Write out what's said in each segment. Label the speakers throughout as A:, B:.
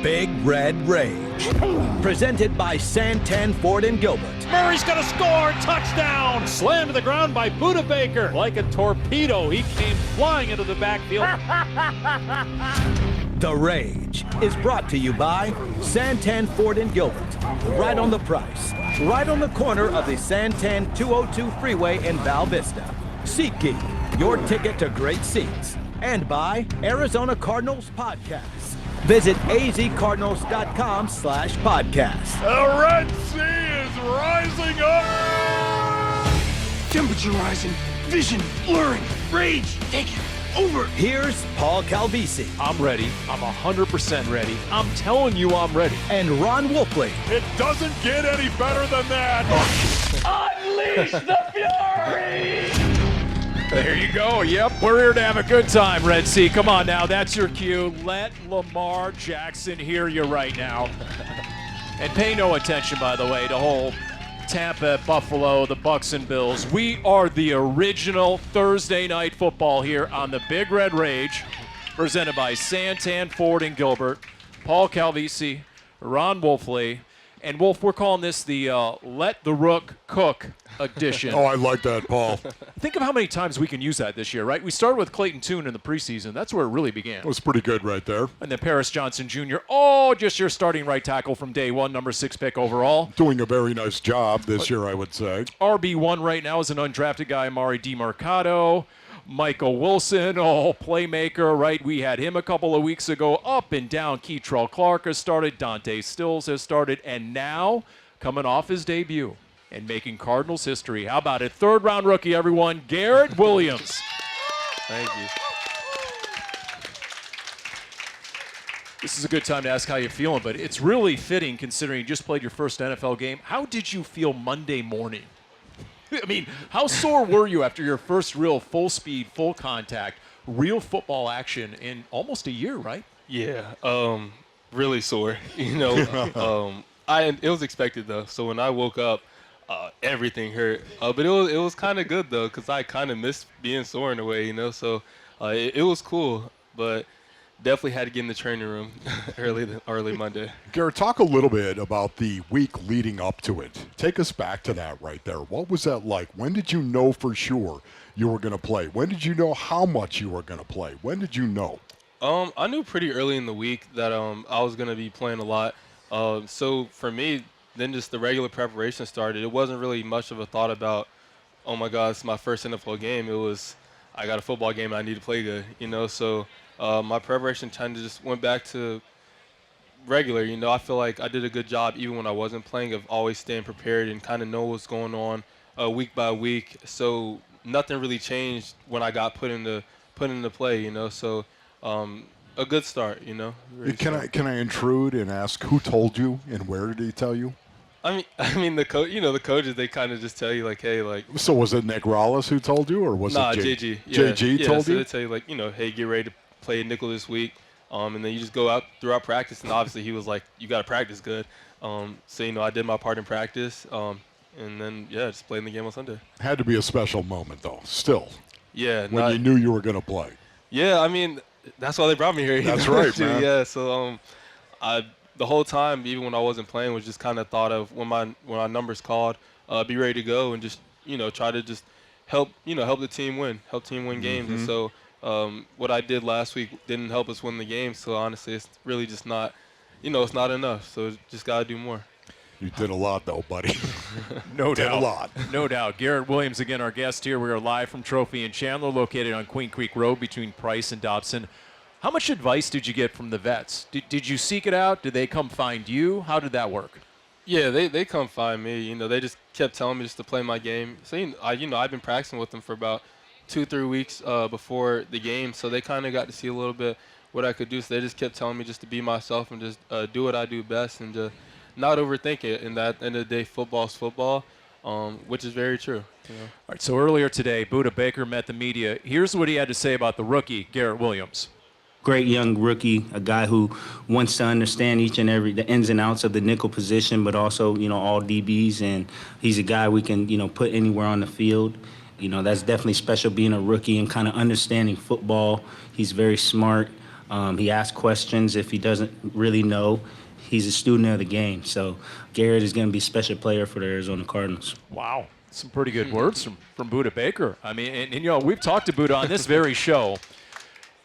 A: Big Red Rage. Presented by Santan, Ford, and Gilbert.
B: Murray's going to score. Touchdown. Slammed to the ground by Buda Baker. Like a torpedo, he came flying into the backfield.
A: The Rage is brought to you by Santan, Ford, and Gilbert. Right on the price. Right on the corner of the Santan 202 freeway in Val Vista. SeatGeek, your ticket to great seats. And by Arizona Cardinals Podcast. Visit azcardinals.com/podcast.
C: The Red Sea is rising up.
D: Temperature rising, vision blurring, rage taking over.
A: Here's Paul Calvisi.
B: I'm ready. I'm 100% ready. I'm telling you I'm ready.
A: And Ron Wolfley.
C: It doesn't get any better than that.
D: Unleash the fury!
B: There you go. Yep, we're here to have a good time, Red Sea. Come on now, that's your cue. Let Lamar Jackson hear you right now. And pay no attention, by the way, to whole Tampa, Buffalo, the Bucks and Bills. We are the original Thursday night football here on the Big Red Rage, presented by Santan, Ford, and Gilbert. Paul Calvisi, Ron Wolfley. And Wolf, we're calling this the Let the Rook Cook edition.
C: Oh, I like that, Paul.
B: Think of how many times we can use that this year, right? We started with Clayton Tune in the preseason. That's where it really began.
C: It was pretty good right there.
B: And then Paris Johnson Jr., just your starting right tackle from day one, number 6 pick overall.
C: Doing a very nice job this year, I would say.
B: RB1 right now is an undrafted guy, Amari DiMercato. Michael Wilson, playmaker, right? We had him a couple of weeks ago. Up and down, Keitrell Clark has started. Dante Stills has started. And now, coming off his debut and making Cardinals history. How about it? Third-round rookie, everyone, Garrett Williams.
E: Thank you.
B: This is a good time to ask how you're feeling, but it's really fitting considering you just played your first NFL game. How did you feel Monday morning? I mean, how sore were you after your first real full speed, full contact, real football action in almost a year, right?
E: Yeah, really sore. It was expected though. So when I woke up, everything hurt. But it was kind of good though, because I kind of missed being sore in a way, So it was cool, but definitely had to get in the training room early Monday.
C: Garrett, talk a little bit about the week leading up to it. Take us back to that right there. What was that like? When did you know for sure you were going to play? When did you know how much you were going to play? When did you know?
E: I knew pretty early in the week that I was going to be playing a lot. So for me, then just the regular preparation started. It wasn't really much of a thought about, oh my God, it's my first NFL game. It was, I got a football game and I need to play good, So my preparation kind of just went back to regular. I feel like I did a good job even when I wasn't playing of always staying prepared and kind of know what's going on week by week. So nothing really changed when I got put into play, So a good start,
C: Can I intrude and ask who told you and where did he tell you?
E: I mean the coaches, they kind of just tell you like, hey, like.
C: So was it Nick Rallis who told you, or was it
E: JG?
C: JG told you?
E: They tell you like, hey, get ready to play nickel this week, and then you just go out throughout practice, and obviously he was like, you got to practice good. So I did my part in practice, and then just played in the game on Sunday.
C: Had to be a special moment though, still.
E: Yeah.
C: When you knew you were going to play.
E: Yeah, I mean, that's why they brought me here.
C: That's right, man.
E: Yeah, so the whole time, even when I wasn't playing, was just kind of thought of when my numbers called, be ready to go and just try to just help the team win, games. And so what I did last week didn't help us win the game. So honestly, it's really just not, it's not enough. So just gotta do more.
C: You did a lot though, buddy.
B: No doubt.
C: Did a lot.
B: No doubt. Garrett Williams, again, our guest here. We are live from Trophy and Chandler, located on Queen Creek Road between Price and Dobson. How much advice did you get from the vets? Did you seek it out? Did they come find you? How did that work?
E: Yeah, they come find me. They just kept telling me just to play my game. So I've been practicing with them for about 2-3 weeks before the game, so they kind of got to see a little bit what I could do. So they just kept telling me just to be myself and just do what I do best and to not overthink it. And that end of the day, football's football, which is very true. All
B: right. So earlier today, Buda Baker met the media. Here's what he had to say about the rookie Garrett Williams.
F: Great young rookie, a guy who wants to understand the ins and outs of the nickel position, but also, all DBs. And he's a guy we can, put anywhere on the field. That's definitely special being a rookie and kind of understanding football. He's very smart. He asks questions if he doesn't really know. He's a student of the game. So Garrett is going to be a special player for the Arizona Cardinals.
B: Wow. Some pretty good words from Buda Baker. I mean, and you know, we've talked to Buda on this very show.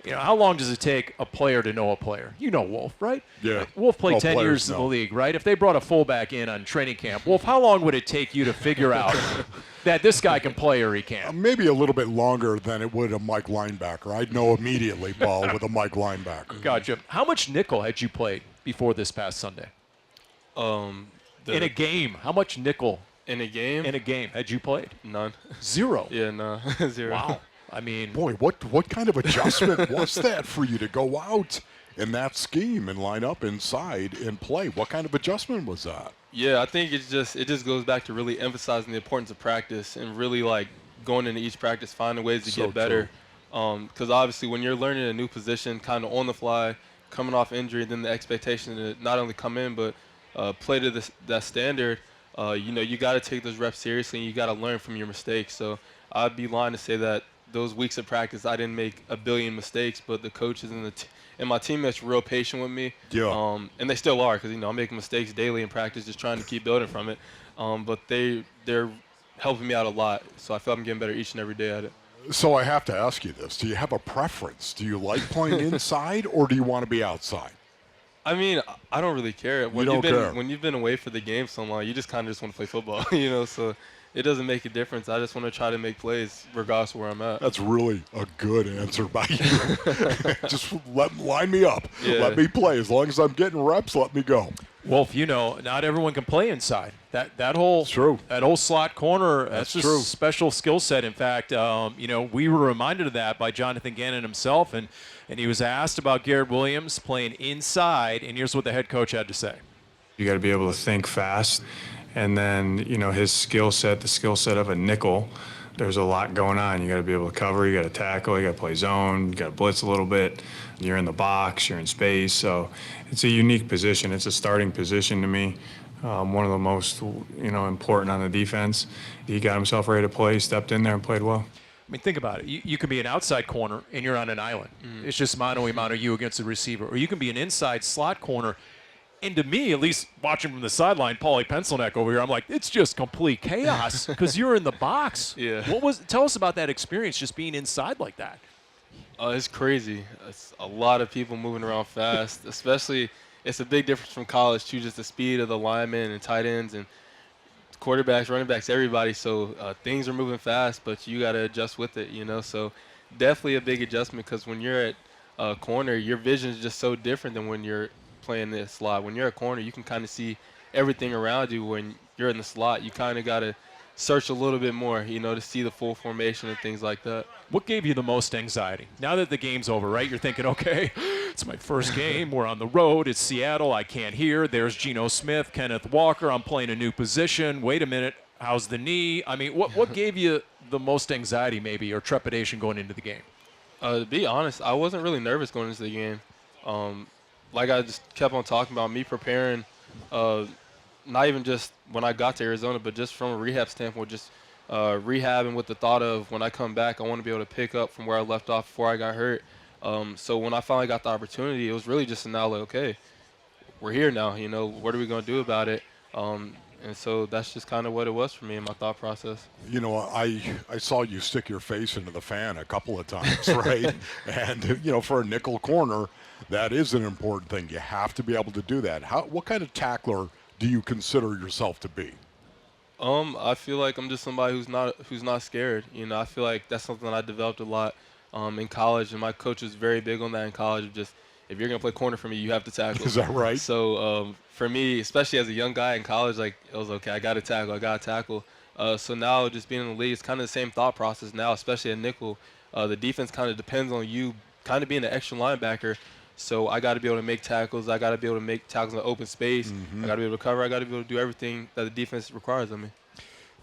B: You know, how long does it take a player to know a player? You know Wolf, right?
C: Yeah.
B: Wolf played
C: All
B: 10
C: players
B: years in
C: know.
B: the league, right? If they brought a fullback in on training camp, Wolf, how long would it take you to figure out that this guy can play or he can't?
C: Maybe a little bit longer than it would a Mike linebacker. I'd know immediately, Paul, with a Mike linebacker.
B: Gotcha. How much nickel had you played before this past Sunday? In a game, how much nickel
E: In a game?
B: in a game had you played?
E: None.
B: 0.
E: Yeah, no. 0.
B: Wow. I mean,
C: Boy, what kind of adjustment was that for you to go out in that scheme and line up inside and play? What kind of adjustment was that?
E: Yeah, I think it just goes back to really emphasizing the importance of practice and really like going into each practice, finding ways to
C: So
E: get better. Because obviously when you're learning a new position, kind of on the fly, coming off injury, then the expectation to not only come in but play to that standard. You know, you got to take those reps seriously and you got to learn from your mistakes. So I'd be lying to say that those weeks of practice, I didn't make a billion mistakes, but the coaches and my teammates were real patient with me.
C: Yeah.
E: And they still are, because, you know, I'm making mistakes daily in practice, just trying to keep building from it. But they're helping me out a lot, so I feel I'm getting better each and every day at it.
C: So I have to ask you this. Do you have a preference? Do you like playing inside or do you want to be outside?
E: I mean, I don't really care. When
C: don't care.
E: When you've been away for the game so long, you just kind of just want to play football, you know, so it doesn't make a difference. I just want to try to make plays regardless of where I'm at.
C: That's really a good answer by you. Just line me up.
E: Yeah.
C: Let me play. As long as I'm getting reps, let me go.
B: Wolf, you know, not everyone can play inside. That whole
C: True.
B: That whole slot corner, that's a
C: true.
B: special skill set. In fact, you know, we were reminded of that by Jonathan Gannon himself, and he was asked about Garrett Williams playing inside, and here's what the head coach had to say.
G: You got to be able to think fast, and then, you know, his skill set, the skill set of a nickel, there's a lot going on. You got to be able to cover, you got to tackle, you got to play zone, you got to blitz a little bit. You're in the box, you're in space, so it's a unique position. It's a starting position to me. One of the most, you know, important on the defense. He got himself ready to play, stepped in there and played well.
B: I mean, think about it. You can be an outside corner and you're on an island. It's just mano-a-mano you against the receiver. Or you can be an inside slot corner. And to me, at least watching from the sideline, Paulie Pencilneck over here, I'm like, it's just complete chaos because you're in the box.
E: Yeah.
B: Tell us about that experience, just being inside like that.
E: It's crazy. It's a lot of people moving around fast, especially it's a big difference from college too, just the speed of the linemen and tight ends and quarterbacks, running backs, everybody. So things are moving fast, but you got to adjust with it, you know. So definitely a big adjustment because when you're at corner, your vision is just so different than when you're playing this slot. When you're at corner, you can kind of see everything around you. When you're in the slot, you kind of got to search a little bit more, you know, to see the full formation and things like that.
B: What gave you the most anxiety? Now that the game's over, right? You're thinking, okay, it's my first game. We're on the road. It's Seattle. I can't hear. There's Geno Smith, Kenneth Walker. I'm playing a new position. Wait a minute. How's the knee? I mean, what gave you the most anxiety maybe or trepidation going into the game?
E: To be honest, I wasn't really nervous going into the game. Like I just kept on talking about, me preparing, not even just when I got to Arizona, but just from a rehab standpoint, just rehabbing with the thought of when I come back, I want to be able to pick up from where I left off before I got hurt. So when I finally got the opportunity, it was really just now like, okay, we're here now, you know, what are we going to do about it? And so that's just kind of what it was for me in my thought process.
C: You know, I saw you stick your face into the fan a couple of times, right? And, you know, for a nickel corner, that is an important thing. You have to be able to do that. What kind of tackler do you consider yourself to be?
E: I feel like I'm just somebody who's not scared. You know, I feel like that's something that I developed a lot in college, and my coach was very big on that in college. Of just, if you're gonna play corner for me, you have to tackle.
C: Is that right?
E: So for me, especially as a young guy in college, like it was okay. I got to tackle. So now just being in the league, it's kind of the same thought process now, especially at nickel. The defense kind of depends on you kind of being an extra linebacker. So I got to be able to make tackles. I got to be able to make tackles in open space. I got to be able to cover. I got to be able to do everything that the defense requires of me.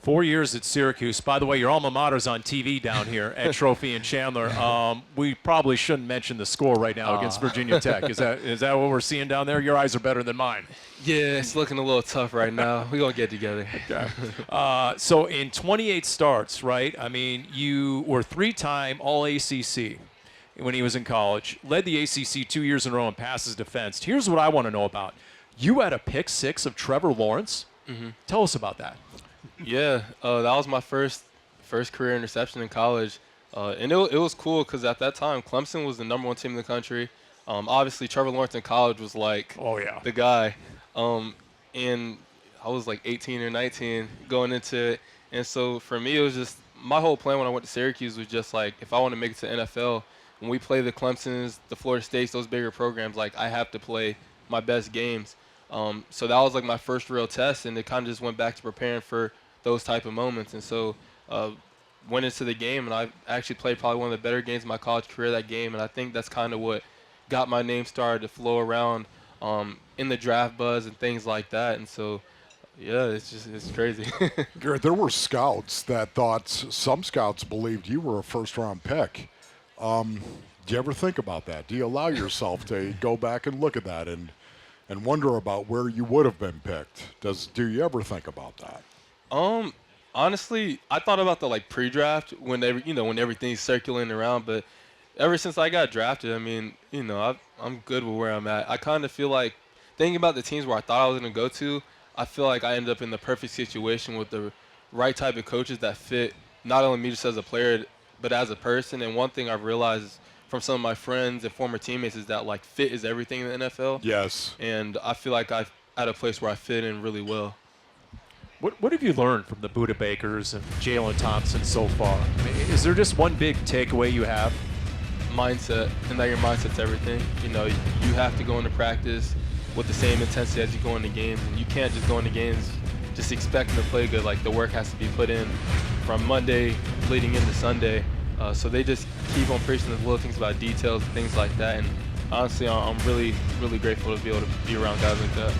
B: 4 years at Syracuse. By the way, your alma mater's on TV down here at Trophy and Chandler. We probably shouldn't mention the score right now against Virginia Tech. Is that what we're seeing down there? Your eyes are better than mine.
E: Yeah, it's looking a little tough right now. We're going to get together.
B: Okay. So in 28 starts, right, I mean, you were 3-time All-ACC. when he was in college. Led the ACC 2 years in a row in passes defensed. Here's what I want to know about. You had a pick six of Trevor Lawrence. Tell us about that.
E: Yeah, that was my first career interception in college. And it was cool because at that time, Clemson was the #1 team in the country. Obviously, Trevor Lawrence in college was like the guy. And I was like 18 or 19 going into it. And so for me, it was just my whole plan when I went to Syracuse was just like, if I want to make it to NFL, when we play the Clemsons, the Florida States, those bigger programs, like I have to play my best games. So that was like my first real test, and it kind of just went back to preparing for those type of moments. And so went into the game, and I actually played probably one of the better games of my college career that game, and I think that's kind of what got my name started to flow around in the draft buzz and things like that. And so, yeah, it's crazy.
C: Garrett, there were scouts that thought, some scouts believed you were a first-round pick. Do you ever think about that? Do you allow yourself to go back and look at that and wonder about where you would have been picked? Do you ever think about that?
E: Honestly, I thought about the like pre-draft when everything's circulating around, but ever since I got drafted, I mean, I'm good with where I'm at. I kind of feel like thinking about the teams where I thought I was going to go to, I feel like I ended up in the perfect situation with the right type of coaches that fit not only me just as a player, but as a person. And one thing I've realized from some of my friends and former teammates is that like fit is everything in the NFL.
C: Yes.
E: And I feel like I'm at a place where I fit in really well.
B: What have you learned from the Buda Bakers and Jalen Thompson so far? I mean, is there just one big takeaway you have?
E: Mindset, and that your mindset's everything. You have to go into practice with the same intensity as you go into games, and you can't just go into games just expecting to play good. Like the work has to be put in from Monday leading into Sunday. So they just keep on preaching the little things about details and things like that. And honestly, I'm really, really grateful to be able to be around guys like that.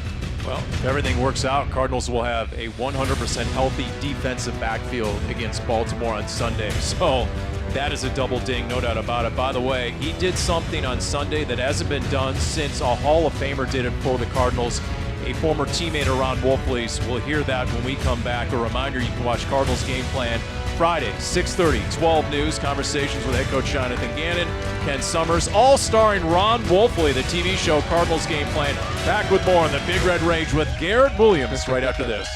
B: Well, if everything works out, Cardinals will have a 100% healthy defensive backfield against Baltimore on Sunday. So that is a double ding, no doubt about it. By the way, he did something on Sunday that hasn't been done since a Hall of Famer did it for the Cardinals. A former teammate of Ron Wolfley's. We'll hear that when we come back. A reminder, you can watch Cardinals Game Plan Friday, 6:30, 12 News. Conversations with head coach Jonathan Gannon, Ken Summers, all starring Ron Wolfley, the TV show Cardinals Game Plan. Back with more on the Big Red Rage with Garrett Williams right after this.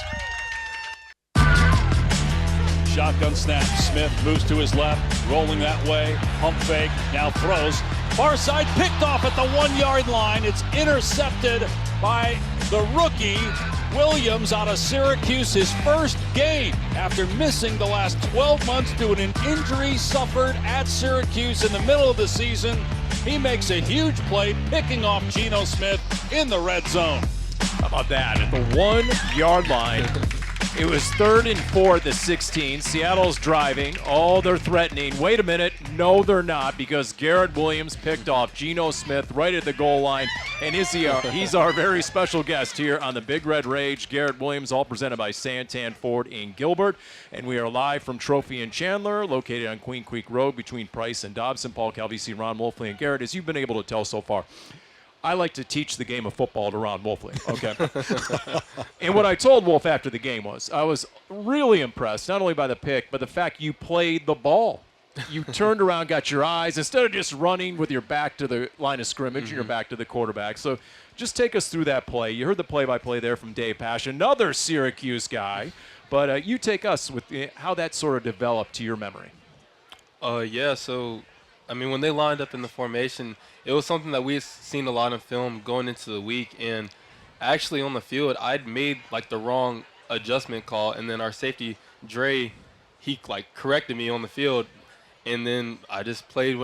H: Shotgun snap. Smith moves to his left, rolling that way. Pump fake, now throws. Far side picked off at the 1-yard line. It's intercepted by the rookie Williams out of Syracuse, his first game after missing the last 12 months due to an injury suffered at Syracuse in the middle of the season. He makes a huge play, picking off Geno Smith in the red zone.
B: How about that? At the 1-yard line. It was 3rd and 4 at the 16. Seattle's driving. Oh, they're threatening. Wait a minute. No, they're not, because Garrett Williams picked off Geno Smith right at the goal line. And he's our very special guest here on the Big Red Rage. Garrett Williams, all presented by Santan Ford in Gilbert. And we are live from Trophy and Chandler, located on Queen Creek Road between Price and Dobson. Paul Calvisi, Ron Wolfley, and Garrett, as you've been able to tell so far, I like to teach the game of football to Ron Wolfley, okay? And what I told Wolf after the game was I was really impressed, not only by the pick, but the fact you played the ball. You turned around, got your eyes, instead of just running with your back to the line of scrimmage and your back to the quarterback. So just take us through that play. You heard the play-by-play there from Dave Pash, another Syracuse guy. But you take us with how that sort of developed to your memory.
E: Yeah, so, I mean, when they lined up in the formation, it was something that we had seen a lot in film going into the week. And actually on the field, I'd made, like, the wrong adjustment call. And then our safety, Dre, he, like, corrected me on the field. And then I just played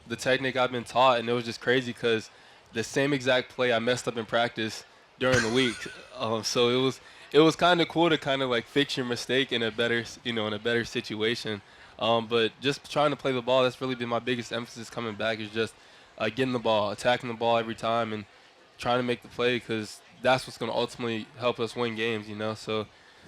E: the technique I've been taught. And it was just crazy because the same exact play I messed up in practice during the week. So it was kind of cool to kind of, like, fix your mistake in a better situation. But just trying to play the ball, that's really been my biggest emphasis coming back, is just getting the ball, attacking the ball every time, and trying to make the play, because that's what's going to ultimately help us win games, So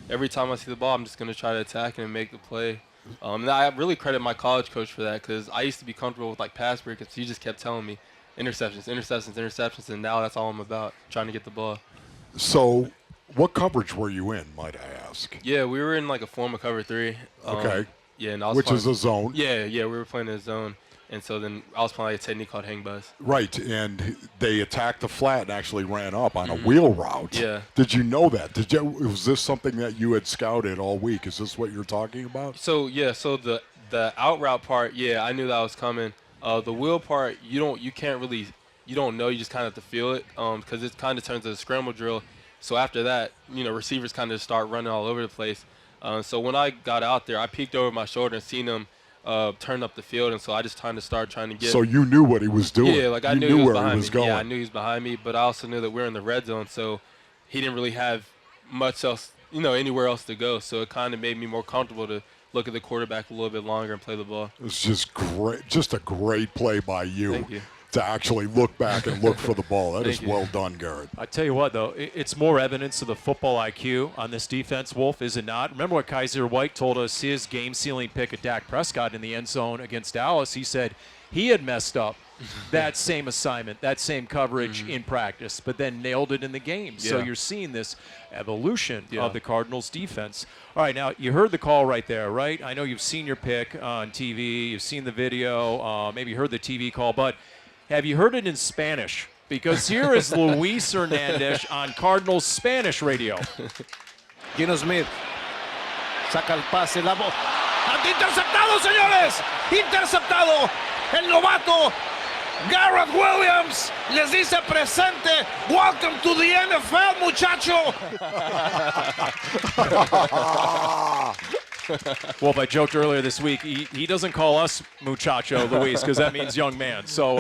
E: every time I see the ball, I'm just going to try to attack it and make the play. And I really credit my college coach for that, because I used to be comfortable with, like, pass breakups. He just kept telling me interceptions, and now that's all I'm about, trying to get the ball.
C: So what coverage were you in, might I ask?
E: Yeah, we were in, like, a form of cover 3.
C: Okay.
E: Yeah, and I was
C: Which is a zone.
E: Yeah, we were playing in a zone. And so then I was playing a technique called hang buzz.
C: Right, and they attacked the flat and actually ran up on a wheel route.
E: Yeah.
C: Did you know that? Was this something that you had scouted all week? Is this what you're talking about?
E: So the out route part, I knew that was coming. The wheel part, you don't know, you just kind of have to feel it, because it kind of turns into a scramble drill. So after that, receivers kind of start running all over the place. So when I got out there, I peeked over my shoulder and seen him turn up the field, and so I just trying to get.
C: So you knew what he was doing.
E: Yeah, like I
C: you
E: knew he was
C: where
E: behind
C: he was
E: me.
C: going.
E: Yeah, I knew he was behind me, but I also knew that we were in the red zone, so he didn't really have much else, anywhere else to go. So it kind of made me more comfortable to look at the quarterback a little bit longer and play the ball.
C: It's just great, just a great play by you.
E: Thank you.
C: To actually look back and look for the ball. That is
E: Thank you.
C: well done, Garrett.
B: I tell you what, though, it's more evidence of the football IQ on this defense, Wolf, is it not? Remember what Kaiser White told us his game-sealing pick at Dak Prescott in the end zone against Dallas? He said he had messed up that same assignment, that same coverage in practice, but then nailed it in the game. So you're seeing this evolution of the Cardinals defense. All right, now you heard the call right there, right? I know you've seen your pick on TV, you've seen the video, maybe you heard the TV call, but have you heard it in Spanish? Because here is Luis Hernandez on Cardinals Spanish radio.
I: Gino Smith saca el pase, la voz. ¡Interceptado, señores! ¡Interceptado! El novato Garrett Williams les dice presente. Welcome to the NFL, muchacho.
B: Well, I joked earlier this week, he doesn't call us muchacho, Luis, because that means young man. So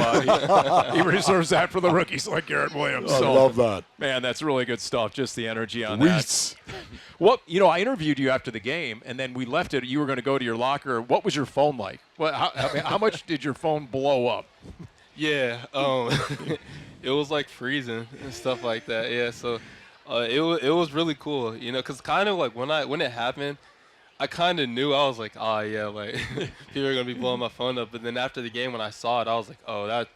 B: he reserves that for the rookies like Garrett Williams.
C: I love that.
B: Man, that's really good stuff, just the energy on
C: Luis.
B: that. Well, I interviewed you after the game, and then we left it. You were going to go to your locker. What was your phone like? How much did your phone blow up?
E: Yeah, it was like freezing and stuff like that. Yeah, so it was really cool, because kind of like when it happened, I kind of knew. I was like, like people are gonna be blowing my phone up. But then after the game, when I saw it, I was like, that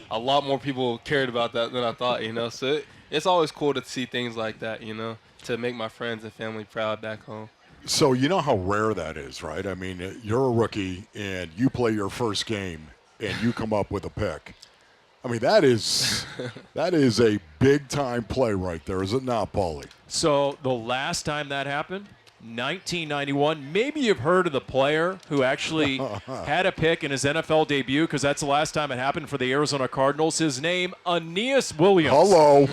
E: a lot more people cared about that than I thought. So it's always cool to see things like that. To make my friends and family proud back home.
C: So you know how rare that is, right? I mean, you're a rookie and you play your first game and you come up with a pick. I mean, that is a big-time play right there, is it not, Paulie?
B: So the last time that happened, 1991. Maybe you've heard of the player who actually had a pick in his NFL debut, because that's the last time it happened for the Arizona Cardinals. His name, Aeneas Williams.
C: Hello.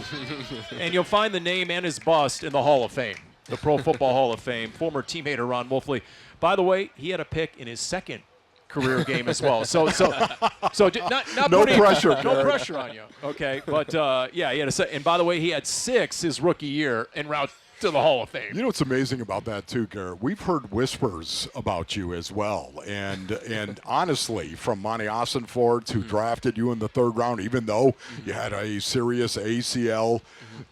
B: And you'll find the name and his bust in the Hall of Fame, the Pro Football Hall of Fame. Former teammate of Ron Wolfley. By the way, he had a pick in his second career game as well. So not
C: no
B: putting,
C: pressure,
B: no
C: Garrett.
B: pressure on you. Okay, but he had a and by the way, he had 6 his rookie year en route to the Hall of Fame.
C: You know what's amazing about that too, Garrett? We've heard whispers about you as well, and honestly, from Monty Ossenfort, who drafted you in the 3rd round, even though you had a serious ACL,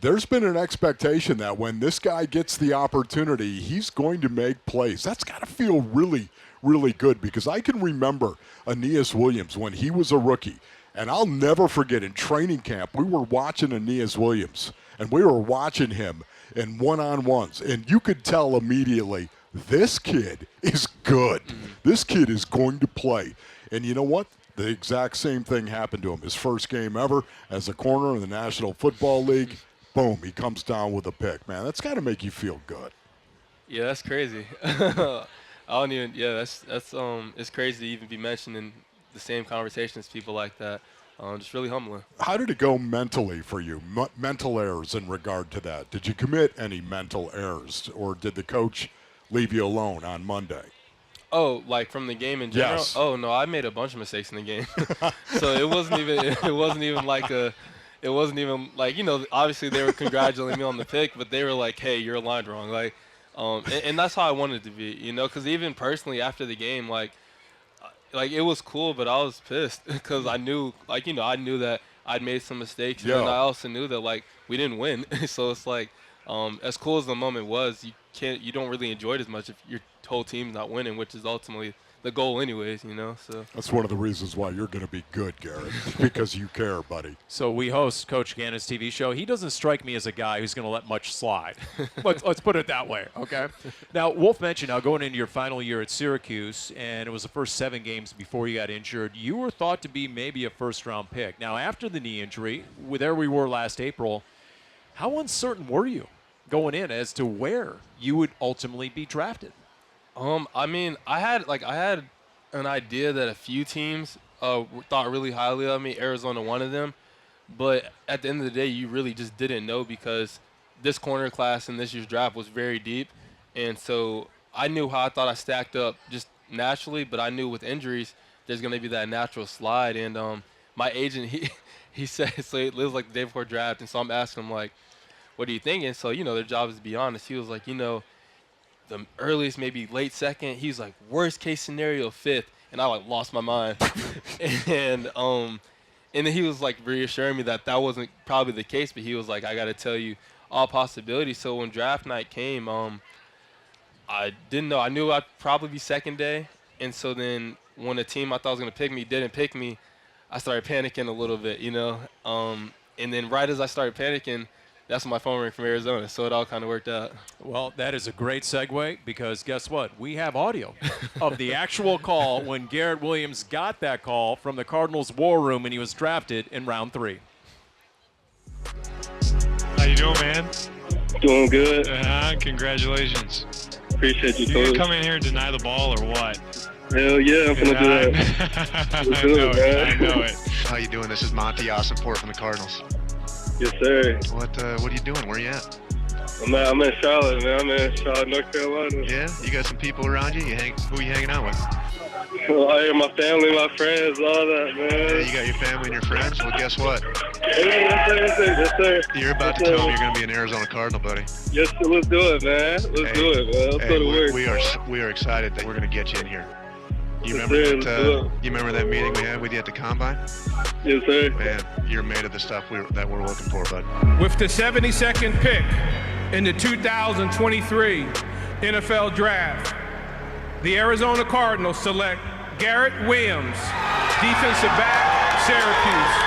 C: there's been an expectation that when this guy gets the opportunity, he's going to make plays. That's got to feel really, really good, because I can remember Aeneas Williams when he was a rookie, and I'll never forget in training camp, we were watching Aeneas Williams, and we were watching him in one-on-ones, and you could tell immediately, this kid is good. This kid is going to play. And you know what? The exact same thing happened to him. His first game ever as a corner in the National Football League, boom, he comes down with a pick. Man, that's got to make you feel good.
E: Yeah, that's crazy. I don't even. Yeah, that's it's crazy to even be mentioned in the same conversations. People like that. Just really humbling.
C: How did it go mentally for you? Mental errors in regard to that. Did you commit any mental errors, or did the coach leave you alone on Monday?
E: Oh, like from the game in general?
C: Yes.
E: Oh no, I made a bunch of mistakes in the game. So it wasn't even like obviously they were congratulating me on the pick, but they were like, hey, you're aligned wrong. Like, and that's how I wanted it to be, because even personally after the game, like it was cool, but I was pissed because I knew, I knew that I'd made some mistakes, and then I also knew that we didn't win. So it's as cool as the moment was, you don't really enjoy it as much if your whole team's not winning, which is ultimately the goal anyways, you know. So
C: That's one of the reasons why you're going to be good, Garrett, because you care, buddy.
B: So we host Coach Gannon's TV show. He doesn't strike me as a guy who's going to let much slide. Let's put it that way, okay? Now, Wolf mentioned now going into your final year at Syracuse, and it was the first 7 games before you got injured. You were thought to be maybe a first-round pick. Now, after the knee injury, there we were last April, how uncertain were you going in as to where you would ultimately be drafted?
E: I mean, I had an idea that a few teams thought really highly of me. Arizona, one of them. But at the end of the day, you really just didn't know because this corner class in this year's draft was very deep. And so I knew how I thought I stacked up just naturally, but I knew with injuries, there's going to be that natural slide. And my agent, he said, so it was like the day before draft. And so I'm asking him, like, what are you thinking? So, you know, their job is to be honest. He was like, you know, the earliest, maybe late second. He's like, worst case scenario, 5th. And I like lost my mind. and then he was like reassuring me that wasn't probably the case, but he was like, I got to tell you all possibilities. So when draft night came, I didn't know. I knew I'd probably be second day. And so then when a team I thought was going to pick me didn't pick me, I started panicking a little bit, you know. And then right as I started panicking, that's when my phone rang from Arizona, so it all kind of worked out.
B: Well, that is a great segue because guess what? We have audio of the actual call when Garrett Williams got that call from the Cardinals war room and he was drafted in round 3.
G: How you doing, man?
J: Doing good.
G: Congratulations.
J: Appreciate you,
G: You gonna
J: Coach.
G: come in here and deny the ball or what?
J: Hell yeah, I'm gonna do that.
G: I
J: Let's do
G: know
J: it,
G: it.
J: man.
G: I know it.
K: How you doing? This is Monty Ossenport from the Cardinals.
J: Yes, sir.
K: What are you doing? Where you at?
J: I'm in Charlotte, man. I'm in Charlotte, North Carolina.
K: Yeah, you got some people around you. Who you hanging out with?
J: I have my family, my friends, all that,
K: Yeah,
J: man.
K: you got your family and your friends. Well, guess what?
J: Yes, sir, yes, sir, yes, sir.
K: You're about to
J: Yes,
K: tell
J: sir.
K: me you're going to be an Arizona Cardinal, buddy.
J: Yes, sir, let's do it, man. Let's do it, man. Let's go to work.
K: We are excited that we're going to get you in here. You
J: Yes,
K: remember
J: sir, let's do it.
K: you remember that meeting we had with you at the Combine?
J: Yes, sir.
K: Man, you're made of the stuff that we're looking for, bud.
L: With the 72nd pick in the 2023 NFL Draft, the Arizona Cardinals select Garrett Williams, defensive back, Syracuse.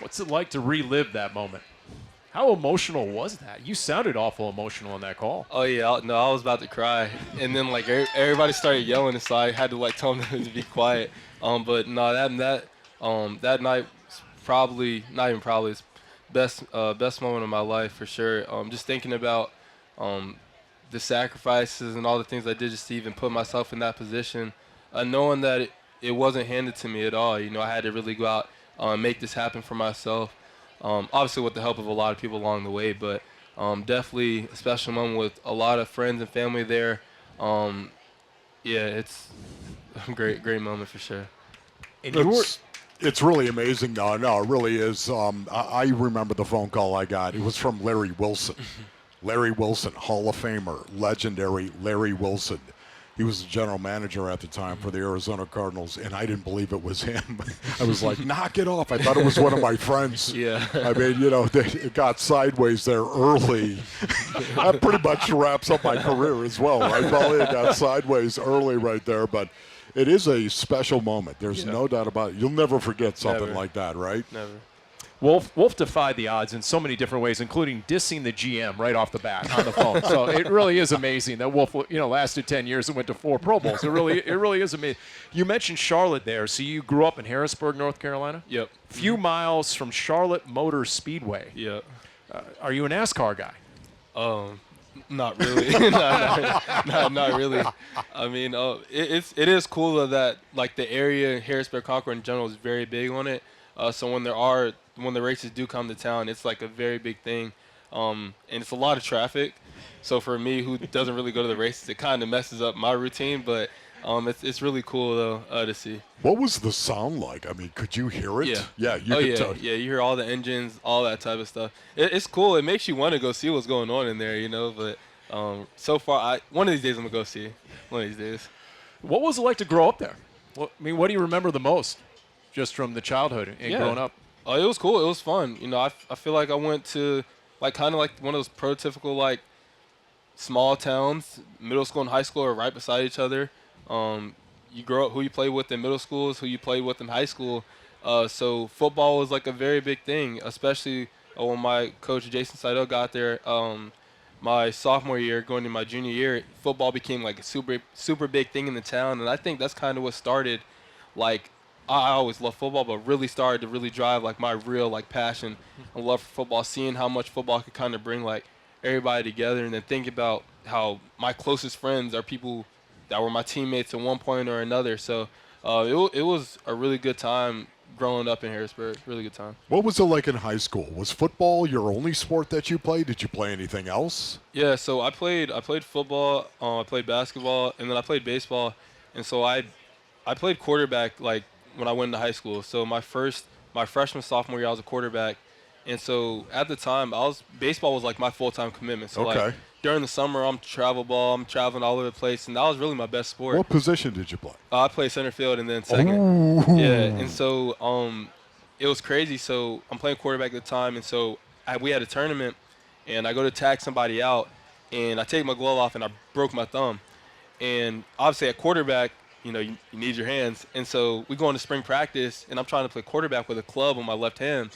B: What's it like to relive that moment? How emotional was that? You sounded awful emotional on that call.
E: Oh, yeah. I was about to cry. And then, like, everybody started yelling, and so I had to, like, tell them to be quiet. But, no, that night was probably, not even probably, it's best moment of my life for sure. Just thinking about the sacrifices and all the things I did just to even put myself in that position, knowing that it wasn't handed to me at all. You know, I had to really go out and make this happen for myself. Obviously with the help of a lot of people along the way, but definitely a special moment with a lot of friends and family there. Yeah, it's a great moment for sure.
B: And
C: It's really amazing. No, it really is. I remember the phone call I got. It was from Larry Wilson. Larry Wilson, Hall of Famer, legendary Larry Wilson. He was the general manager at the time for the Arizona Cardinals, and I didn't believe it was him. I was like, knock it off. I thought it was one of my friends.
E: Yeah.
C: I mean, you know, it got sideways there early. That pretty much wraps up my career as well. I probably got sideways early right there, but it is a special moment. There's no doubt about it. You'll never forget something like that, right?
E: Never.
B: Wolf defied the odds in so many different ways, including dissing the GM right off the bat on the phone. So it really is amazing that Wolf, lasted 10 years and went to 4 Pro Bowls. It really is amazing. You mentioned Charlotte there, so you grew up in Harrisburg, North Carolina.
E: Yep.
B: Few miles from Charlotte Motor Speedway.
E: Yep.
B: Are you a NASCAR guy?
E: Not really. Not really. I mean, it is cool though that like the area, Harrisburg, Concord in general, is very big on it. So when the races do come to town, it's like a very big thing, and it's a lot of traffic. So for me, who doesn't really go to the races, it kind of messes up my routine. But it's really cool though to see.
C: What was the sound like? I mean, could you hear it?
E: Yeah.
C: Yeah. You
E: Oh
C: could
E: yeah.
C: tell.
E: Yeah. You hear all the engines, all that type of stuff. It's cool. It makes you want to go see what's going on in there, But so far, one of these days I'm gonna go see. One of these days.
B: What was it like to grow up there? What do you remember the most, just from the childhood and growing up?
E: Oh, it was cool. It was fun. I feel like I went to like kind of like one of those prototypical like small towns, middle school and high school are right beside each other. You grow up, who you play with in middle school is who you play with in high school. So football was like a very big thing, especially when my coach Jason Seidel got there. My sophomore year, going to my junior year, football became like a super big thing in the town, and I think that's kind of what started. Like, I always loved football, but really started to really drive like my real like passion and love for football. Seeing how much football could kind of bring like everybody together, and then think about how my closest friends are people that were my teammates at one point or another. So it was a really good time growing up in Harrisburg. Really good time.
C: What was it like in high school? Was football your only sport that you played? Did you play anything else?
E: Yeah, so I played football, I played basketball, and then I played baseball. And so I played quarterback like when I went into high school. So my freshman, sophomore year, I was a quarterback. And so at the time, baseball was like my full-time commitment. So like during the summer, I'm traveling all over the place, and that was really my best sport.
C: What position did you play?
E: I played center field and then second.
C: Ooh.
E: Yeah, and so it was crazy. So I'm playing quarterback at the time, and so we had a tournament, and I go to tag somebody out, and I take my glove off, and I broke my thumb. And obviously at quarterback, you need your hands. And so we go into spring practice, and I'm trying to play quarterback with a club on my left hand.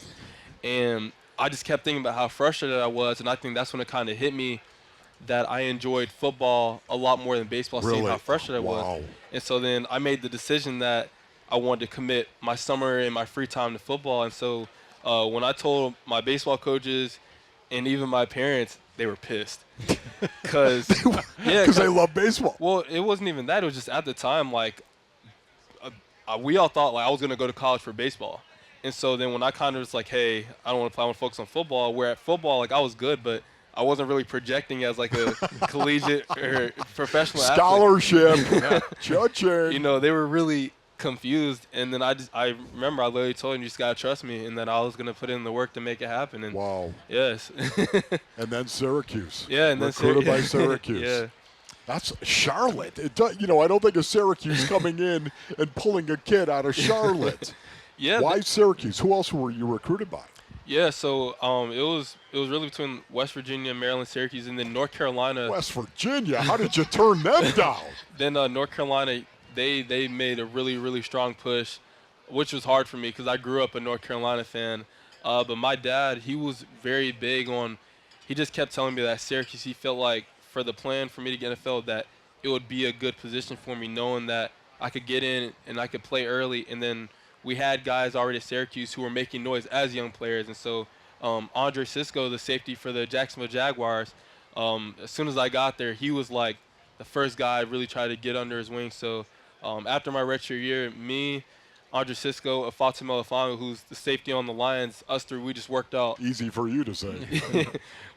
E: And I just kept thinking about how frustrated I was, and I think that's when it kind of hit me that I enjoyed football a lot more than baseball, seeing how frustrated I was. And so then I made the decision that I wanted to commit my summer and my free time to football. And so when I told my baseball coaches and even my parents, they were pissed. Because
C: they love baseball.
E: Well, it wasn't even that. It was just at the time, like, we all thought like I was going to go to college for baseball. And so then when I kind of was like, hey, I don't want to play, I want to focus on football, where at football, like, I was good, but I wasn't really projecting as like a collegiate or professional
C: scholarship.
E: athlete.
C: Judging.
E: They were really confused. And then I remember I literally told him, you just got to trust me, and that I was going to put in the work to make it happen. And
C: wow.
E: Yes.
C: And then Syracuse.
E: Yeah, and then
C: recruited by Syracuse.
E: Yeah.
C: That's Charlotte. I don't think of Syracuse coming in and pulling a kid out of Charlotte.
E: Yeah.
C: Why Syracuse? Who else were you recruited by?
E: Yeah, so it was really between West Virginia, Maryland, Syracuse, and then North Carolina.
C: West Virginia? How did you turn them down?
E: Then North Carolina, they made a really, really strong push, which was hard for me because I grew up a North Carolina fan. But my dad, he was very big on – he just kept telling me that Syracuse, he felt like for the plan for me to get NFL, that it would be a good position for me, knowing that I could get in and I could play early, and then – we had guys already at Syracuse who were making noise as young players. And so Andre Sisco, the safety for the Jacksonville Jaguars, as soon as I got there, he was like the first guy I really tried to get under his wing. So after my redshirt year, me, Andre Sisco, Fatima Alafanu, who's the safety on the Lions, us three, we just worked out.
C: Easy for you to say.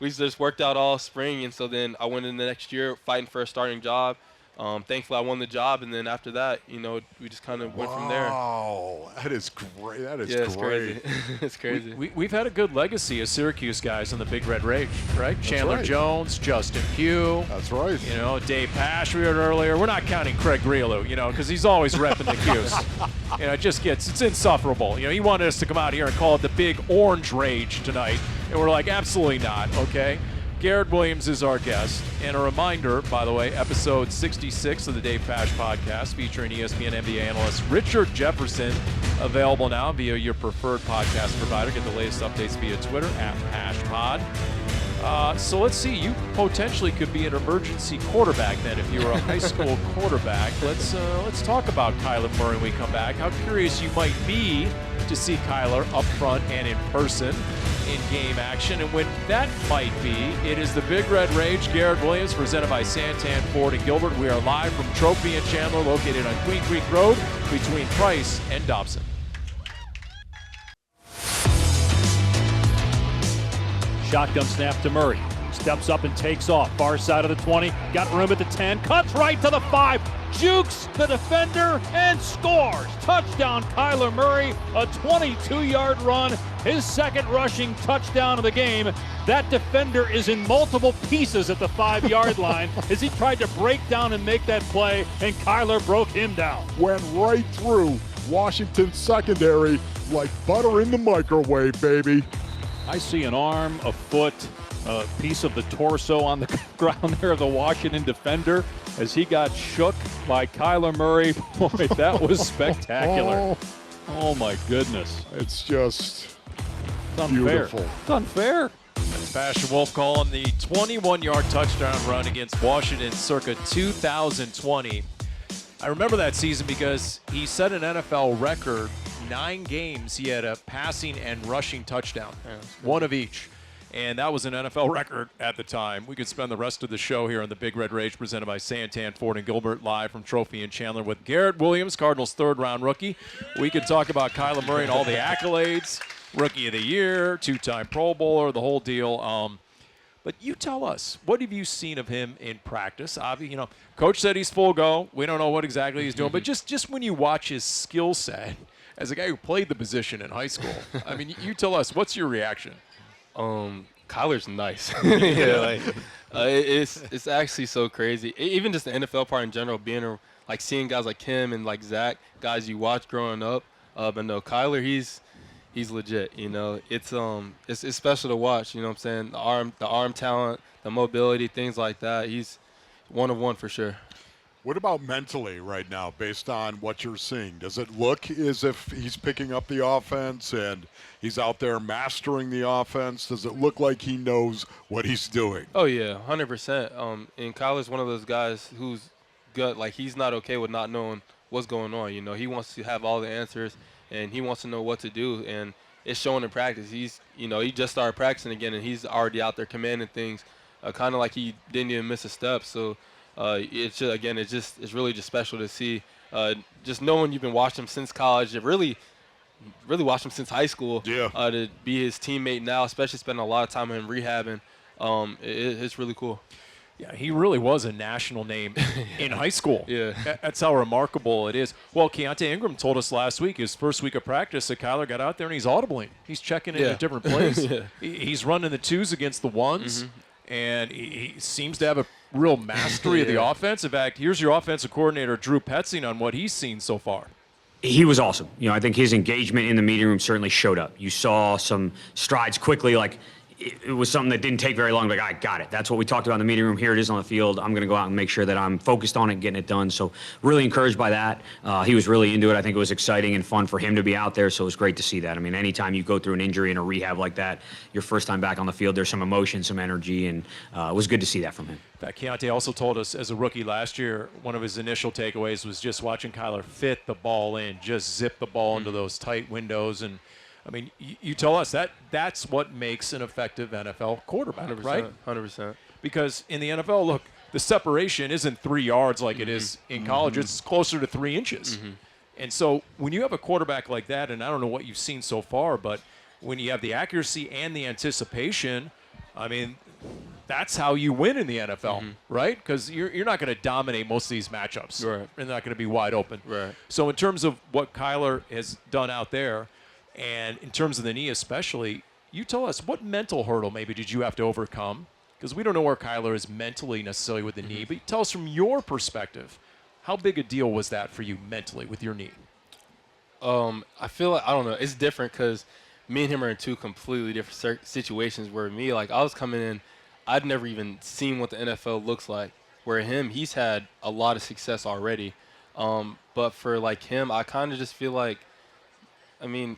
E: We just worked out all spring. And so then I went in the next year fighting for a starting job. Thankfully, I won the job, and then after that, we just kind of went from there.
C: Wow, that is great. That is
E: it's
C: great.
E: Crazy. It's crazy.
B: We've had a good legacy of Syracuse guys in the Big Red Rage, right?
C: That's
B: Chandler
C: right.
B: Jones, Justin Pugh.
C: That's right.
B: Dave Pash we heard earlier. We're not counting Craig Greelou, because he's always repping the Cuse. It just it's insufferable. He wanted us to come out here and call it the Big Orange Rage tonight, and we're like, absolutely not, okay? Garrett Williams is our guest. And a reminder, by the way, episode 66 of the Dave Pash podcast featuring ESPN NBA analyst Richard Jefferson, available now via your preferred podcast provider. Get the latest updates via Twitter @PashPod. So let's see, you potentially could be an emergency quarterback then if you were a high school quarterback. Let's talk about Kyler Murray when we come back. How curious you might be to see Kyler up front and in person in game action. And when that might be, it is the Big Red Rage. Garrett Williams, presented by Santan Ford and Gilbert. We are live from Trophy and Chandler, located on Queen Creek Road between Price and Dobson.
H: Shotgun snap to Murray. Steps up and takes off. Far side of the 20. Got room at the 10. Cuts right to the 5. Jukes the defender and scores. Touchdown, Kyler Murray. A 22-yard run. His second rushing touchdown of the game. That defender is in multiple pieces at the 5-yard line as he tried to break down and make that play, and Kyler broke him down.
C: Went right through Washington's secondary like butter in the microwave, baby.
H: I see an arm, a foot, a piece of the torso on the ground there of the Washington defender as he got shook by Kyler Murray. Boy, that was spectacular. Oh my goodness.
C: It's just
H: unfair.
C: beautiful.
H: It's unfair.
B: That's Passion Wolf calling the 21-yard touchdown run against Washington circa 2020. I remember that season because he set an NFL record. 9 games he had a passing and rushing touchdown, one of each. And that was an NFL record at the time. We could spend the rest of the show here on the Big Red Rage presented by Santan, Ford, and Gilbert, live from Trophy and Chandler with Garrett Williams, Cardinals' third-round rookie. We could talk about Kyler Murray and all the accolades, Rookie of the Year, 2-time Pro Bowler, the whole deal. But you tell us, what have you seen of him in practice? Obviously, Coach said he's full go. We don't know what exactly he's doing. But just when you watch his skill set, as a guy who played the position in high school, I mean, you tell us, what's your reaction?
E: Kyler's nice. Yeah, it's actually so crazy. Even just the NFL part in general, being seeing guys like him and like Zach, guys you watch growing up. But no, Kyler, he's legit. It's special to watch. You know what I'm saying? The arm talent, the mobility, things like that. He's one of one for sure.
C: What about mentally right now, based on what you're seeing? Does it look as if he's picking up the offense and he's out there mastering the offense? Does it look like he knows what he's doing?
E: Oh, yeah, 100%. And Kyler's one of those guys who's good. Like, he's not okay with not knowing what's going on. He wants to have all the answers, and he wants to know what to do. And it's showing in practice. He just started practicing again, and he's already out there commanding things, kind of like he didn't even miss a step. So, it's really just special to see. Just knowing you've been watching him since college, really watched him since high school.
C: Yeah.
E: To be his teammate now, especially spending a lot of time with him rehabbing, it's really cool.
B: Yeah, he really was a national name in high school.
E: Yeah.
B: That's how remarkable it is. Well, Keontae Ingram told us last week, his first week of practice, that Kyler got out there and he's audibling. He's checking into different plays.
E: Yeah.
B: He's running the 2s against the 1s, and he seems to have a real mastery of the offense. In fact, here's your offensive coordinator, Drew Petzing, on what he's seen so far.
M: He was awesome. I think his engagement in the meeting room certainly showed up. You saw some strides quickly, like it was something that didn't take very long. Like, I got it. That's what we talked about in the meeting room. Here it is on the field. I'm going to go out and make sure that I'm focused on it and getting it done. So really encouraged by that. He was really into it. I think it was exciting and fun for him to be out there. So it was great to see that. I mean, anytime you go through an injury and a rehab like that, your first time back on the field, there's some emotion, some energy, and it was good to see that from him.
B: In fact, Keontae also told us as a rookie last year, one of his initial takeaways was just watching Kyler fit the ball in, just zip the ball into those tight windows. And I mean, you tell us that's what makes an effective NFL quarterback,
E: 100%,
B: right?
E: 100%.
B: Because in the NFL, look, the separation isn't 3 yards like it is in college. It's closer to 3 inches. And so when you have a quarterback like that, and I don't know what you've seen so far, but when you have the accuracy and the anticipation, I mean, that's how you win in the NFL, right? Because you're not going to dominate most of these matchups.
E: Right.
B: They're not going to be wide open.
E: Right.
B: So in terms of what Kyler has done out there, and in terms of the knee especially, you tell us, what mental hurdle maybe did you have to overcome? Because we don't know where Kyler is mentally necessarily with the knee, but tell us from your perspective, how big a deal was that for you mentally with your knee?
E: I feel like, I don't know, it's different because me and him are in 2 completely different situations where me, like, I was coming in, I'd never even seen what the NFL looks like, where him, he's had a lot of success already. But for, like, him, I kind of just feel like, I mean,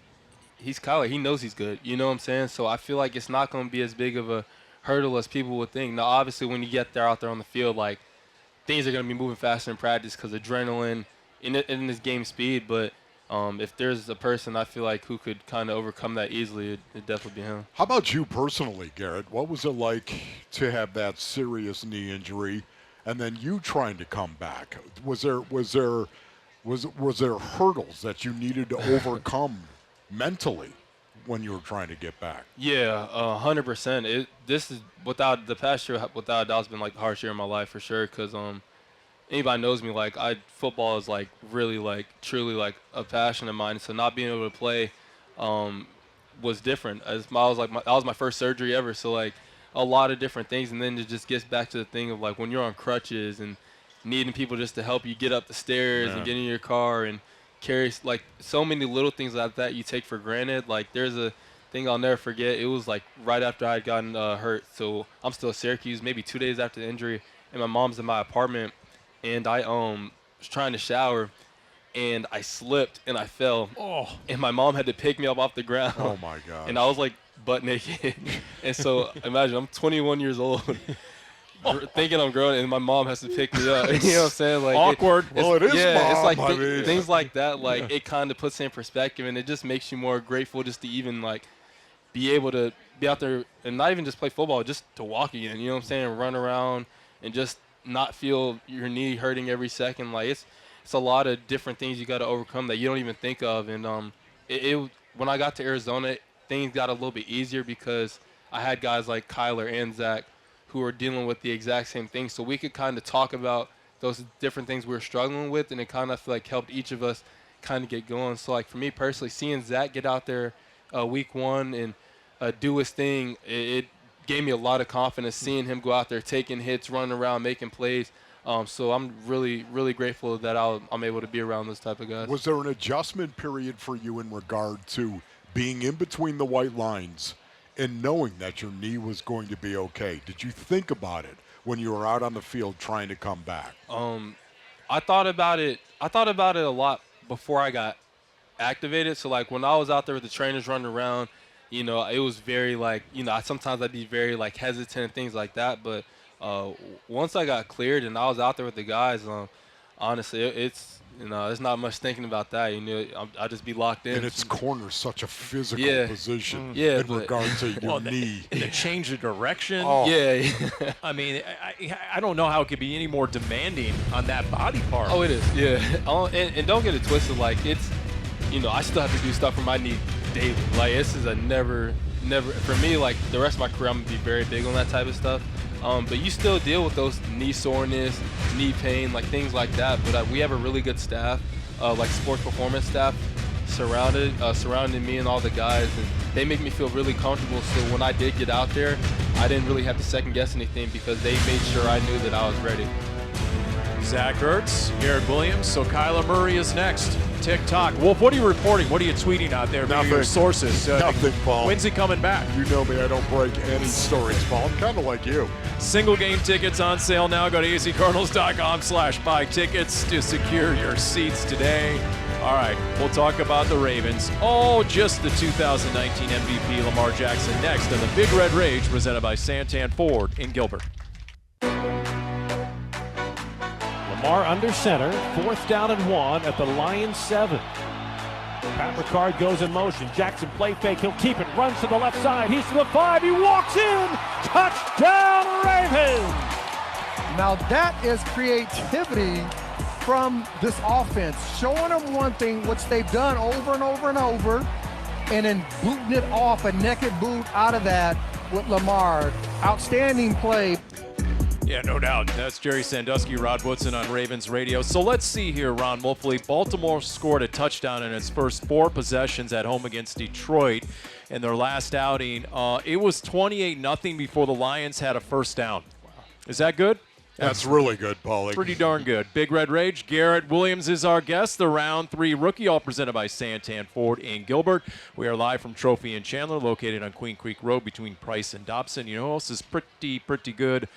E: he's Kyler. He knows he's good. You know what I'm saying? So I feel like it's not going to be as big of a hurdle as people would think. Now, obviously, when you get there out there on the field, like, things are going to be moving faster in practice because adrenaline in this game speed. But if there's a person I feel like who could kind of overcome that easily, it'd definitely be him.
C: How about you personally, Garrett? What was it like to have that serious knee injury and then you trying to come back? Was there hurdles that you needed to overcome mentally when you were trying to get back?
E: Yeah, 100%. This is the past year, without a doubt, has been like the hardest year of my life for sure. Because anybody knows me, like football is like really like truly like a passion of mine. So not being able to play was different. That was my first surgery ever. So like a lot of different things, and then it just gets back to the thing of like when you're on crutches and needing people just to help you get up the stairs and get in your car and carry, like, so many little things like that you take for granted. Like there's thing I'll never forget, it was like right after I had gotten hurt. So I'm still at Syracuse, maybe 2 days after the injury, and my mom's in my apartment, and I was trying to shower, and I slipped and I fell.
B: Oh.
E: And my mom had to pick me up off the ground.
C: Oh, my God.
E: And I was like butt naked. And so imagine I'm 21 years old. Thinking I'm growing, and my mom has to pick me up. You know what I'm saying? Like
B: awkward.
C: Well, it is,
E: yeah,
C: Mom.
E: it's like
C: I mean.
E: things like that. Like it kind of puts it in perspective, and it just makes you more grateful just to even like be able to be out there and not even just play football, just to walk again. You know what I'm saying? Run around and just not feel your knee hurting every second. Like it's a lot of different things you got to overcome that you don't even think of. And when I got to Arizona, things got a little bit easier because I had guys like Kyler and Zach who are dealing with the exact same thing. So we could kind of talk about those different things we were struggling with, and it kind of like helped each of us kind of get going. So like for me personally, seeing Zach get out there week one and do his thing, it gave me a lot of confidence seeing him go out there, taking hits, running around, making plays. So I'm really, really grateful that I'm able to be around those type of guys.
C: Was there an adjustment period for you in regard to being in between the white lines and knowing that your knee was going to be okay? Did you think about it when you were out on the field trying to come back?
E: I thought about it a lot before I got activated. So like when I was out there with the trainers running around, you know, it was very like, you know, sometimes I'd be very like hesitant and things like that. But once I got cleared and I was out there with the guys, honestly, it's, you know, there's not much thinking about that. You know, I'll just be locked in.
C: And it's corner, such a physical position
E: in
C: regard to your knee.
B: The change of direction.
E: Oh. Yeah.
B: I mean, I don't know how it could be any more demanding on that body part.
E: Oh, it is. Yeah. And don't get it twisted. Like, it's, you know, I still have to do stuff for my knee daily. Like, this is a never, for me, like, the rest of my career, I'm going to be very big on that type of stuff. But you still deal with those knee soreness, knee pain, like things like that. But we have a really good staff, like sports performance staff, surrounding me and all the guys, and they make me feel really comfortable. So when I did get out there, I didn't really have to second guess anything because they made sure I knew that I was ready.
B: Zach Ertz, Garrett Williams, so Kyler Murray is next. TikTok. Wolf, what are you reporting? What are you tweeting out there?
C: Nothing.
B: Your sources.
C: Nothing, Paul.
B: When's he coming back?
C: You know me, I don't break any stories, Paul. I'm kind of like you.
B: Single game tickets on sale now. Go to azcardinals.com/buy tickets to secure your seats today. All right, we'll talk about the Ravens. Oh, just the 2019 MVP Lamar Jackson next on the Big Red Rage presented by Santan Ford in Gilbert.
N: Lamar under center, 4th down and 1 at the Lions 7. Pat Ricard goes in motion. Jackson play fake. He'll keep it. Runs to the left side. He's to the 5. He walks in. Touchdown Ravens.
O: Now that is creativity from this offense. Showing them one thing, which they've done over and over and over, and then booting it off, a naked boot out of that with Lamar. Outstanding play.
B: Yeah, no doubt. That's Jerry Sandusky, Rod Woodson on Ravens Radio. So let's see here, Ron Wolfley. Baltimore scored a touchdown in its first 4 possessions at home against Detroit in their last outing. It was 28-0 before the Lions had a first down. Is that good?
C: That's really good, Paulie.
B: Pretty darn good. Big Red Rage. Garrett Williams is our guest, the Round 3 rookie, all presented by Santan Ford in Gilbert. We are live from Trophy and Chandler, located on Queen Creek Road between Price and Dobson. You know who else is pretty good?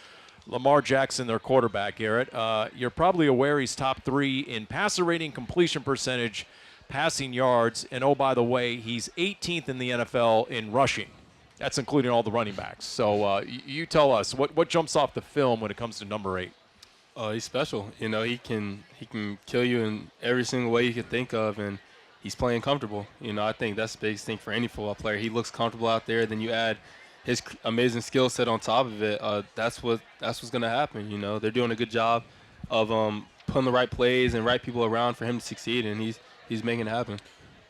B: Lamar Jackson, their quarterback, Garrett. You're probably aware he's top 3 in passer rating, completion percentage, passing yards, and oh, by the way, he's 18th in the NFL in rushing. That's including all the running backs. So you tell us, what jumps off the film when it comes to number 8?
E: He's special. You know, he can kill you in every single way you could think of, and he's playing comfortable. You know, I think that's the biggest thing for any football player. He looks comfortable out there. Then you add his amazing skill set on top of it. That's what's going to happen. You know, they're doing a good job of putting the right plays and right people around for him to succeed, and he's making it happen.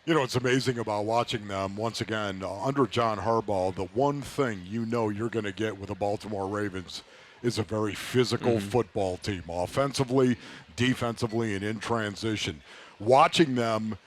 C: You know, what's amazing about watching them, once again, under John Harbaugh, the one thing you know you're going to get with the Baltimore Ravens is a very physical football team, offensively, defensively, and in transition. Watching them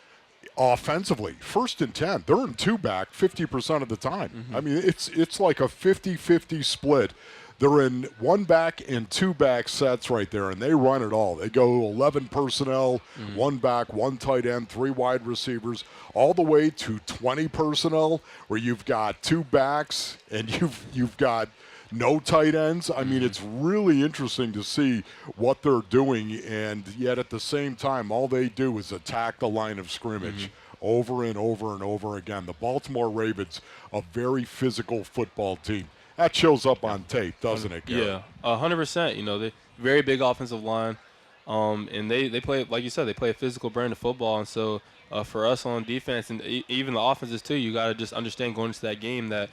C: offensively, 1st and 10, they're in 2-back 50% of the time. I mean, it's like a 50-50 split. They're in 1-back and 2-back sets right there, and they run it all. They go 11 personnel, 1 back, 1 tight end, 3 wide receivers, all the way to 20 personnel where you've got 2 backs and you've got no tight ends. I mean, it's really interesting to see what they're doing, and yet at the same time, all they do is attack the line of scrimmage over and over and over again. The Baltimore Ravens, a very physical football team. That shows up on tape, doesn't it, Garrett?
E: Yeah, 100%. You know, they very big offensive line, and they play, like you said, they play a physical brand of football. And so for us on defense and even the offenses too, you got to just understand going into that game that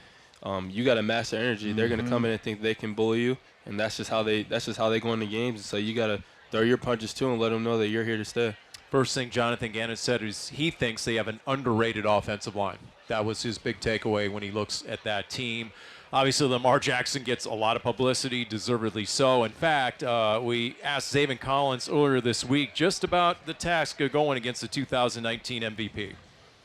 E: you got to match their energy. They're going to come in and think they can bully you, and that's just how they go into games. And so you got to throw your punches too and let them know that you're here to stay.
B: First thing Jonathan Gannon said is he thinks they have an underrated offensive line. That was his big takeaway when he looks at that team. Obviously, Lamar Jackson gets a lot of publicity, deservedly so. In fact, we asked Zaven Collins earlier this week just about the task of going against the 2019 MVP.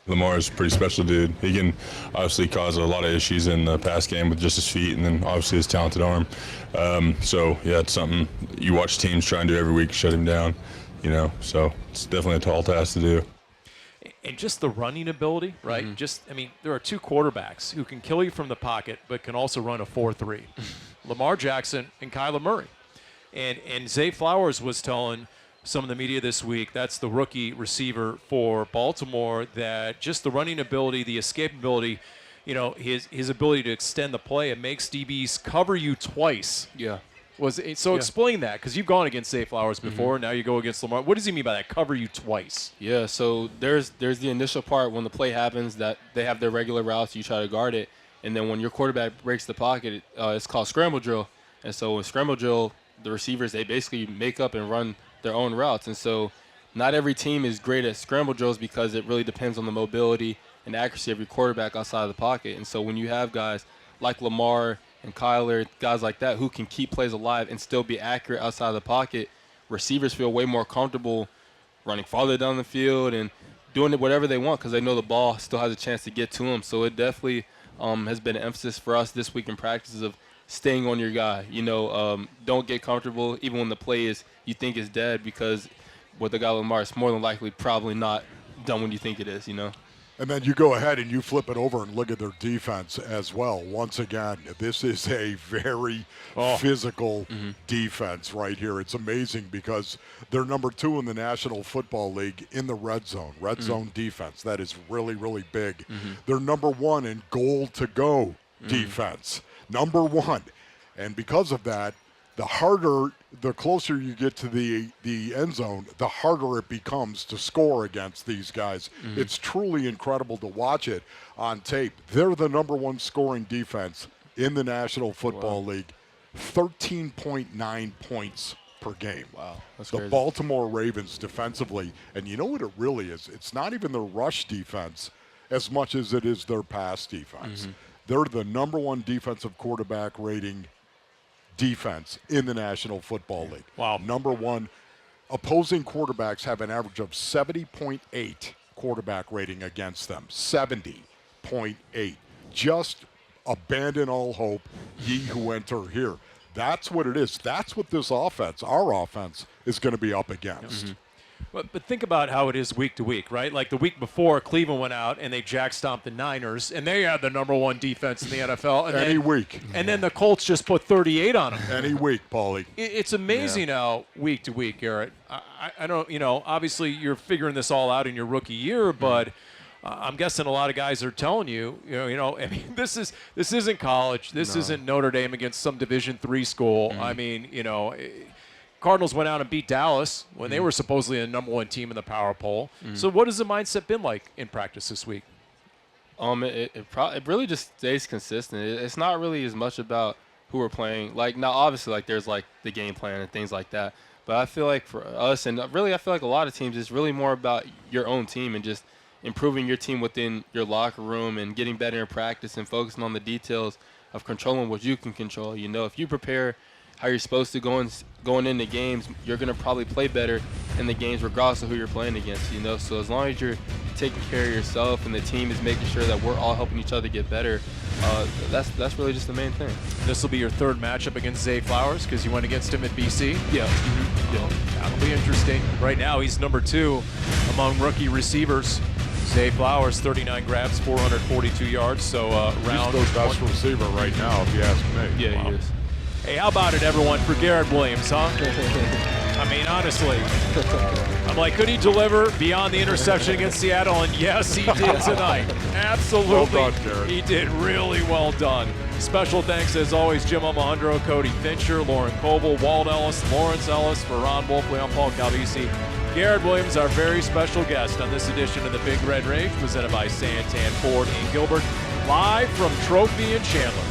P: Lamar is a pretty special dude. He can obviously cause a lot of issues in the pass game with just his feet and then obviously his talented arm. So, yeah, it's something you watch teams try and do every week, shut him down, you know. So it's definitely a tall task to do.
B: And just the running ability, right? I mean, there are 2 quarterbacks who can kill you from the pocket but can also run a 4.3. Lamar Jackson and Kyler Murray. And Zay Flowers was telling some of the media this week, that's the rookie receiver for Baltimore, that just the running ability, the escapability, you know, his ability to extend the play, it makes DBs cover you twice.
E: Yeah.
B: Explain that, because you've gone against Zay Flowers before, now you go against Lamar. What does he mean by that, cover you twice?
E: Yeah, so there's the initial part when the play happens that they have their regular routes, you try to guard it, and then when your quarterback breaks the pocket, it's called scramble drill. And so with scramble drill, the receivers, they basically make up and run their own routes. And so not every team is great at scramble drills because it really depends on the mobility and accuracy of your quarterback outside of the pocket. And so when you have guys like Lamar and Kyler, guys like that who can keep plays alive and still be accurate outside of the pocket, receivers feel way more comfortable running farther down the field and doing it whatever they want because they know the ball still has a chance to get to them. So it definitely has been an emphasis for us this week in practices of staying on your guy. You know, don't get comfortable even when the play is you think is dead, because with the guy Lamar, it's more than likely probably not done when you think it is, you know.
C: And then you go ahead and you flip it over and look at their defense as well. Once again, this is a very physical defense right here. It's amazing because they're number 2 in the National Football League in the red zone. Red zone defense. That is really, really big. They're number 1 in goal-to-go defense. Number 1. And because of that, the closer you get to the end zone, the harder it becomes to score against these guys. It's truly incredible to watch it on tape. They're the number 1 scoring defense in the National Football League, 13.9 points per game.
E: Wow, that's
C: the
E: crazy.
C: Baltimore Ravens defensively, and you know what it really is? It's not even their rush defense as much as it is their pass defense. They're the number 1 defensive quarterback rating defense in the National Football League.
B: Wow.
C: Number 1. Opposing quarterbacks have an average of 70.8 quarterback rating against them. 70.8. Just abandon all hope, ye who enter here. That's what it is. That's what this offense, our offense, is going to be up against.
B: But think about how it is week to week, right? Like the week before, Cleveland went out and they jack-stomped the Niners, and they had the number 1 defense in the NFL. And
C: Any week.
B: And then the Colts just put 38 on them.
C: Any week, Paulie.
B: It's amazing how week to week, Garrett. I don't, you know, obviously you're figuring this all out in your rookie year, but I'm guessing a lot of guys are telling you, you know, I mean, this isn't college. This isn't Notre Dame against some Division III school. I mean, you know, Cardinals went out and beat Dallas when they were supposedly the number 1 team in the power poll. So what has the mindset been like in practice this week?
E: It really just stays consistent. It's not really as much about who we're playing. Like, now, obviously, like, there's, like, the game plan and things like that. But I feel like for us, and really I feel like a lot of teams, it's really more about your own team and just improving your team within your locker room and getting better in practice and focusing on the details of controlling what you can control. You know, if you prepare how you're supposed to going into games, you're going to probably play better in the games regardless of who you're playing against, you know. So as long as you're taking care of yourself and the team is making sure that we're all helping each other get better, that's really just the main thing.
B: This will be your third matchup against Zay Flowers because you went against him at BC.
E: Yeah.
B: Yeah. That'll be interesting. Right now, he's number 2 among rookie receivers. Zay Flowers, 39 grabs, 442 yards. So round
C: he's the best receiver right now, if you ask me.
E: Yeah, he is.
B: Hey, how about it, everyone, for Garrett Williams, huh? I mean, honestly, I'm like, could he deliver beyond the interception against Seattle? And yes, he did tonight. Absolutely.
C: Well done, Garrett.
B: He did really well done. Special thanks, as always, Jim Alejandro, Cody Fincher, Lauren Coble, Walt Ellis, Lawrence Ellis, for Ron Wolfley, I'm Paul Calvisi. Garrett Williams, our very special guest on this edition of the Big Red Rage, presented by Santan Ford in Gilbert, live from Trophy in Chandler.